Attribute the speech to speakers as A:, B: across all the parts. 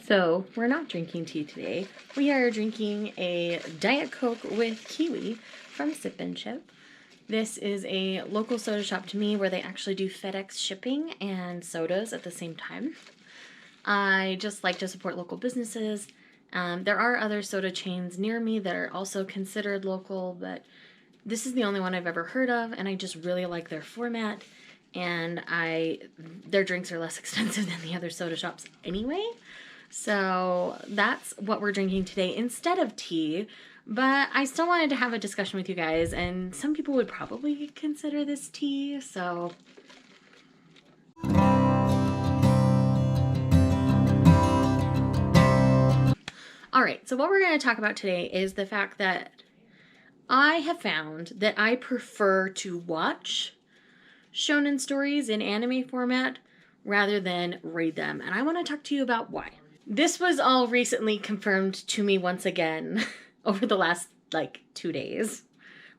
A: So, we're not drinking tea today. We are drinking a Diet Coke with kiwi from Sip and Chip. This is a local soda shop to me where they actually do FedEx shipping and sodas at the same time. I just like to support local businesses. There are other soda chains near me that are also considered local, but this is the only one I've ever heard of, and I just really like their format. And their drinks are less expensive than the other soda shops anyway. So that's what we're drinking today instead of tea. But I still wanted to have a discussion with you guys, and some people would probably consider this tea, so... Alright, so what we're going to talk about today is the fact that I have found that I prefer to watch Shounen stories in anime format rather than read them, and I want to talk to you about why. This was all recently confirmed to me once again over the last, 2 days.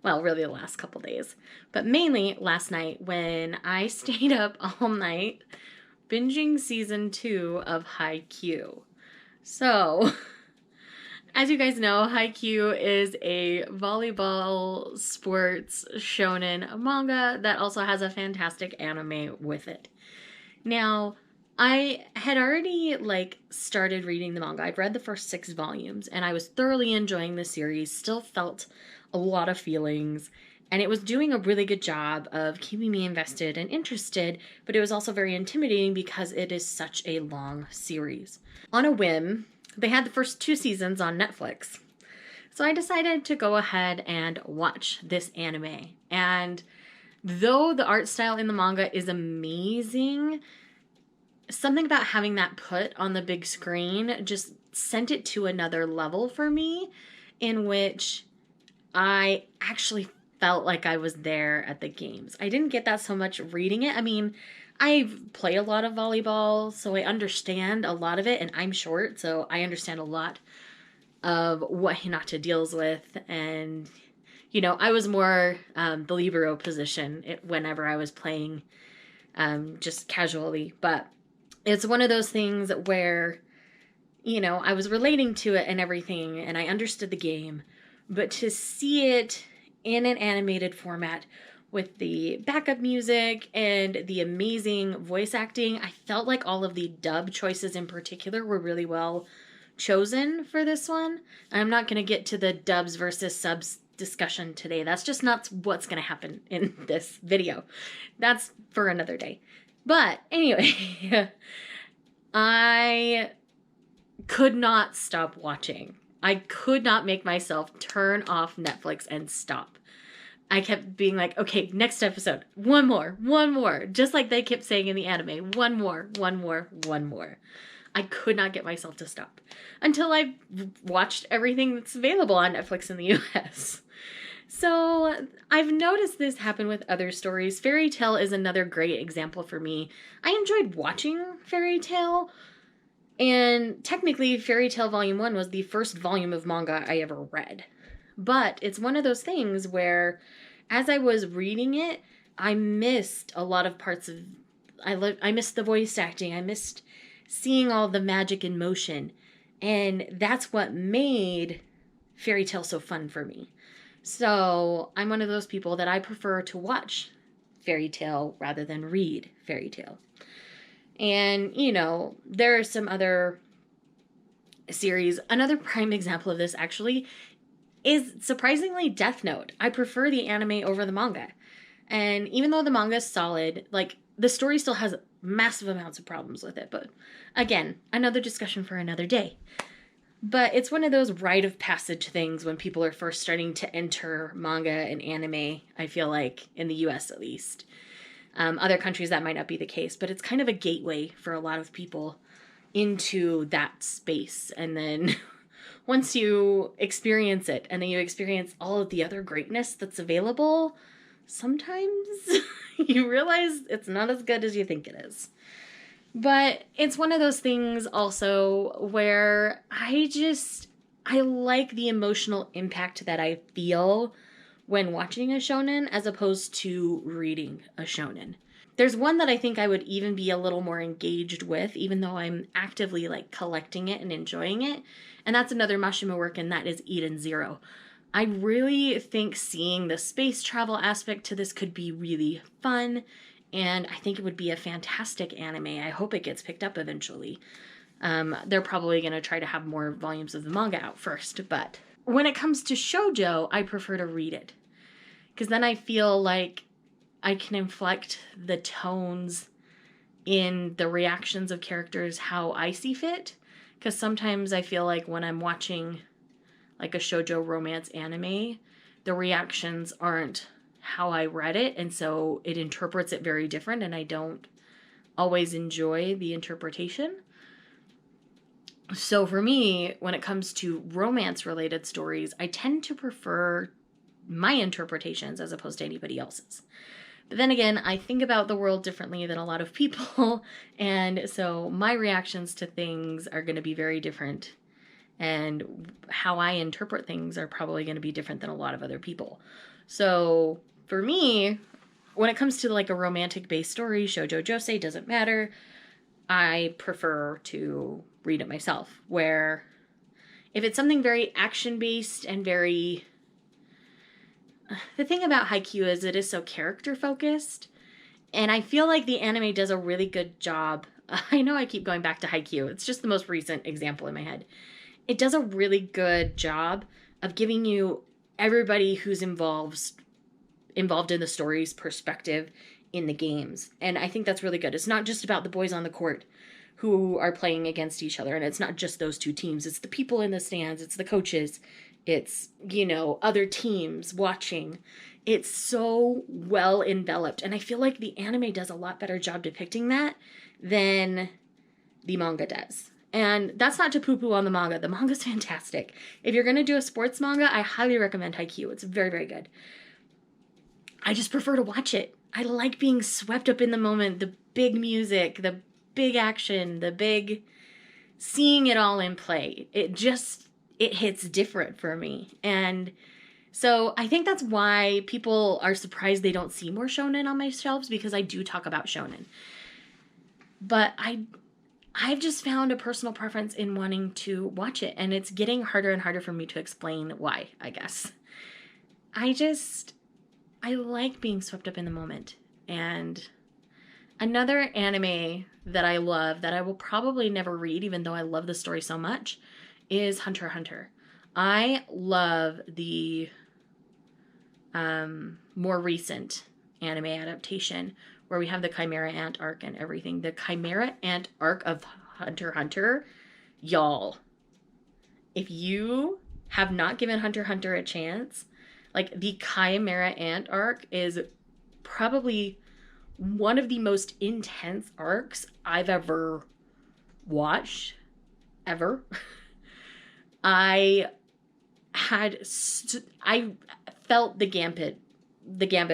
A: Well, really the last couple days. But mainly last night when I stayed up all night binging season 2 of Haikyuu. So, as you guys know, Haikyuu is a volleyball sports shonen manga that also has a fantastic anime with it. Now, I had already, started reading the manga. I've read the first 6 volumes, and I was thoroughly enjoying the series, still felt a lot of feelings, and it was doing a really good job of keeping me invested and interested, but it was also very intimidating because it is such a long series. On a whim, they had the first 2 seasons on Netflix, so I decided to go ahead and watch this anime. And though the art style in the manga is amazing, something about having that put on the big screen just sent it to another level for me, in which I actually felt like I was there at the games. I didn't get that so much reading it. I mean, I play a lot of volleyball, so I understand a lot of it, and I'm short, so I understand a lot of what Hinata deals with, and, I was more the libero position whenever I was playing just casually, but it's one of those things where, I was relating to it and everything, and I understood the game, but to see it in an animated format with the backup music and the amazing voice acting, I felt like all of the dub choices in particular were really well chosen for this one. I'm not going to get to the dubs versus subs discussion today. That's just not what's going to happen in this video. That's for another day. But anyway, I could not stop watching. I could not make myself turn off Netflix and stop. I kept being like, okay, next episode, one more, just like they kept saying in the anime, one more. I could not get myself to stop until I watched everything that's available on Netflix in the US. So I've noticed this happen with other stories. Fairy Tail is another great example for me. I enjoyed watching Fairy Tail, and technically Fairy Tail Volume 1 was the first volume of manga I ever read. But it's one of those things where, as I was reading it, I missed a lot of parts of... I missed the voice acting. I missed seeing all the magic in motion. And that's what made Fairy Tail so fun for me. So I'm one of those people that I prefer to watch Fairy Tail rather than read Fairy Tail. And, there are some other series. Another prime example of this, actually, is surprisingly Death Note. I prefer the anime over the manga. And even though the manga is solid, the story still has massive amounts of problems with it. But again, another discussion for another day. But it's one of those rite of passage things when people are first starting to enter manga and anime, I feel like, in the US at least. Other countries that might not be the case, but it's kind of a gateway for a lot of people into that space. And then once you experience it, and then you experience all of the other greatness that's available, sometimes you realize it's not as good as you think it is. But it's one of those things also where I like the emotional impact that I feel when watching a shonen as opposed to reading a shonen. There's one that I think I would even be a little more engaged with, even though I'm actively like collecting it and enjoying it. And that's another Mashima work, and that is Eden Zero. I really think seeing the space travel aspect to this could be really fun, and I think it would be a fantastic anime. I hope it gets picked up eventually. They're probably going to try to have more volumes of the manga out first, but when it comes to shoujo, I prefer to read it. Because then I feel like I can inflect the tones in the reactions of characters how I see fit. Because sometimes I feel like when I'm watching like a shoujo romance anime, the reactions aren't how I read it, and so it interprets it very different, and I don't always enjoy the interpretation. So for me, when it comes to romance-related stories, I tend to prefer my interpretations as opposed to anybody else's. But then again, I think about the world differently than a lot of people, and so my reactions to things are going to be very different, and how I interpret things are probably going to be different than a lot of other people. So for me, when it comes to like a romantic-based story, shoujo, josei, doesn't matter, I prefer to read it myself, where if it's something very action-based and very... The thing about Haikyuu is it is so character-focused, and I feel like the anime does a really good job. I know I keep going back to Haikyuu. It's just the most recent example in my head. It does a really good job of giving you everybody who's involved in the story's perspective in the games. And I think that's really good. It's not just about the boys on the court who are playing against each other. And it's not just those two teams. It's the people in the stands. It's the coaches. It's, other teams watching. It's so well enveloped. And I feel like the anime does a lot better job depicting that than the manga does. And that's not to poo-poo on the manga. The manga's fantastic. If you're going to do a sports manga, I highly recommend Haikyuu. It's very, very good. I just prefer to watch it. I like being swept up in the moment, the big music, the big action, seeing it all in play. It hits different for me. And so I think that's why people are surprised they don't see more shonen on my shelves, because I do talk about shonen. But I've just found a personal preference in wanting to watch it, and it's getting harder and harder for me to explain why, I guess. I like being swept up in the moment. And another anime that I love, that I will probably never read, even though I love the story so much, is Hunter x Hunter. I love the more recent anime adaptation where we have the Chimera Ant arc and everything. The Chimera Ant arc of Hunter x Hunter, y'all, if you have not given Hunter x Hunter a chance, like the Chimera Ant arc is probably one of the most intense arcs I've ever watched, ever. I felt the gambit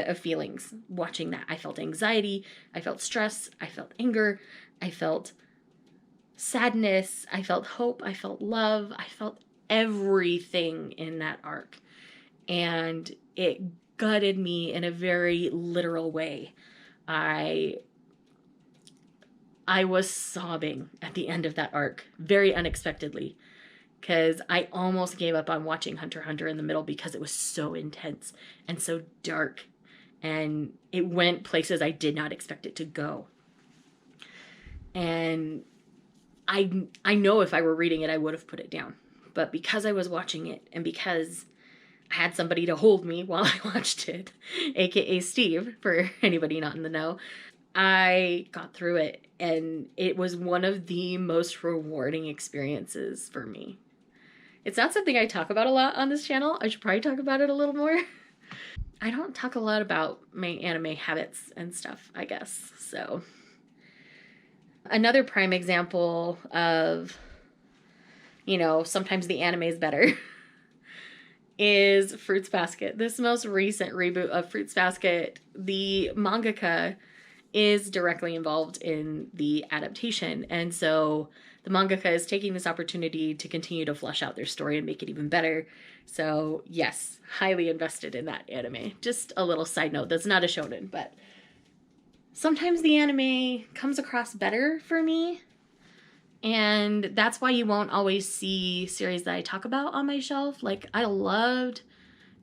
A: of feelings watching that. I felt anxiety, I felt stress, I felt anger, I felt sadness, I felt hope, I felt love, I felt everything in that arc. And it gutted me in a very literal way. I was sobbing at the end of that arc, very unexpectedly, because I almost gave up on watching Hunter x Hunter in the middle because it was so intense and so dark, and it went places I did not expect it to go. And I know if I were reading it, I would have put it down. But because I was watching it, and because I had somebody to hold me while I watched it, aka Steve, for anybody not in the know, I got through it, and it was one of the most rewarding experiences for me. It's not something I talk about a lot on this channel. I should probably talk about it a little more. I don't talk a lot about my anime habits and stuff, I guess. So another prime example of, sometimes the anime is better is Fruits Basket. This most recent reboot of Fruits Basket, the mangaka is directly involved in the adaptation. And so the mangaka is taking this opportunity to continue to flesh out their story and make it even better. So yes, highly invested in that anime. Just a little side note, that's not a shonen, but sometimes the anime comes across better for me. And that's why you won't always see series that I talk about on my shelf. Like, I loved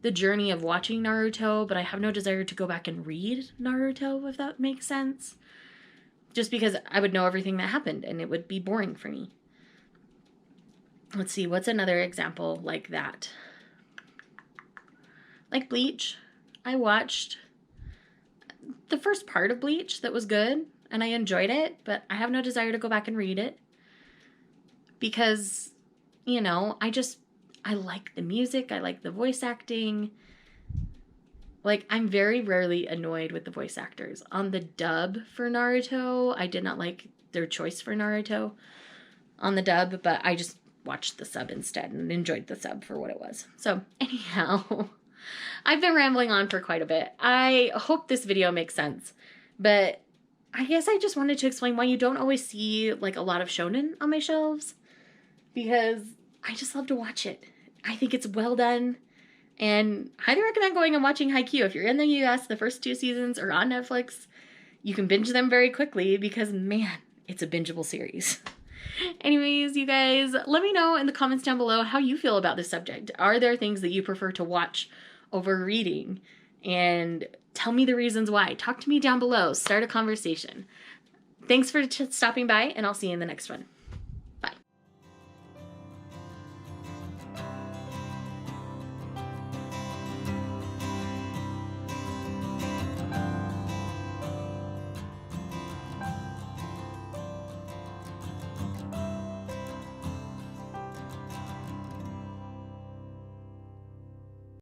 A: the journey of watching Naruto, but I have no desire to go back and read Naruto, if that makes sense. Just because I would know everything that happened and it would be boring for me. Let's see, what's another example like that? Like Bleach. I watched the first part of Bleach that was good, and I enjoyed it, but I have no desire to go back and read it. Because, you know, I like the music, I like the voice acting. Like, I'm very rarely annoyed with the voice actors. On the dub for Naruto, I did not like their choice for Naruto on the dub, but I just watched the sub instead and enjoyed the sub for what it was. So, anyhow, I've been rambling on for quite a bit. I hope this video makes sense, but I guess I just wanted to explain why you don't always see, like, a lot of shonen on my shelves, because I just love to watch it. I think it's well done. And highly recommend going and watching Haikyuu. If you're in the US, the first 2 seasons are on Netflix. You can binge them very quickly because, man, it's a bingeable series. Anyways, you guys, let me know in the comments down below how you feel about this subject. Are there things that you prefer to watch over reading? And tell me the reasons why. Talk to me down below. Start a conversation. Thanks for stopping by, and I'll see you in the next one.